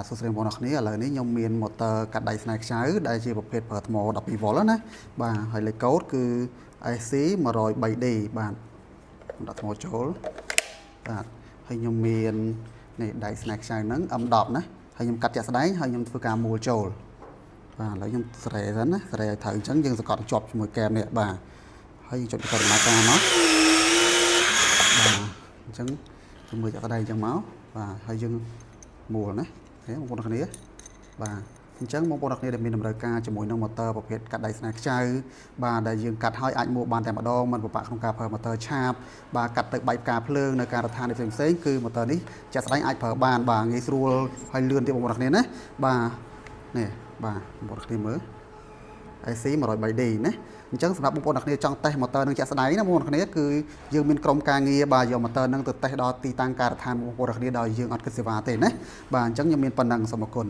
បាទសួស្តីបងប្អូនគ្នាឥឡូវនេះខ្ញុំមានម៉ូទ័រកាត់ដៃស្នែខ្ចៅដែលជាប្រភេទប្រើថ្ម 12V ណាបាទហើយលេខកូដគឺ SC 103D បាទដាក់ថ្មចូលបាទហើយខ្ញុំមាននេះដៃស្នែខ្ចៅហ្នឹង M10 ណាហើយខ្ញុំកាត់ជាក់ស្ដែងហើយខ្ញុំធ្វើការមូលចូលបាទឥឡូវខ្ញុំស្រែសិនណាស្រែឲ្យត្រូវអញ្ចឹងយើងសង្កត់ជាប់ជាមួយកែមនេះបាទហើយយើងចុចបិទដំណើរការមកបាទអញ្ចឹងជាមួយជាក់ស្ដែងអញ្ចឹងមកបាទហើយយើងមូលណាបងប្អូនគ្នាបាទអញ្ចឹងបងប្អូនគ្នាដែលមានតម្រូវការជាមួយនឹងម៉ូទ័រប្រភេទកាត់ដៃស្នែខ្ចៅបាទដែលយើងកាត់ហើយអាចមួលបានតែម្ដងមិនពិបាកក្នុងការប្រើម៉ូទ័រឆាបបាទកាត់ទៅបែកផ្កាភ្លើងនៅការដ្ឋានផ្សេងៗគឺម៉ូទ័រនេះចាក់ស្ដែងអាចប្រើបានបាទងាយស្រួលហើយលឿនទៀតបងប្អូនគ្នាណាបាទនេះបាទបងប្អូនគ្នាមើល IC 103D ណាអញ្ចឹងសម្រាប់បងប្អូនគ្នាចង់តេស្តម៉ូទ័រនឹងចាក់ស្ដែងណាបងប្អូនគ្នាគឺយើងមានក្រុមការងារបាទយកម៉ូទ័រនឹងទៅតេស្តដល់ទីតាំងការដ្ឋានបងប្អូនគ្នាដោយយើងអត់គិតសេវាទេណាបាទអញ្ចឹងខ្ញុំមានប៉ុណ្ណឹងសូមអរគុណ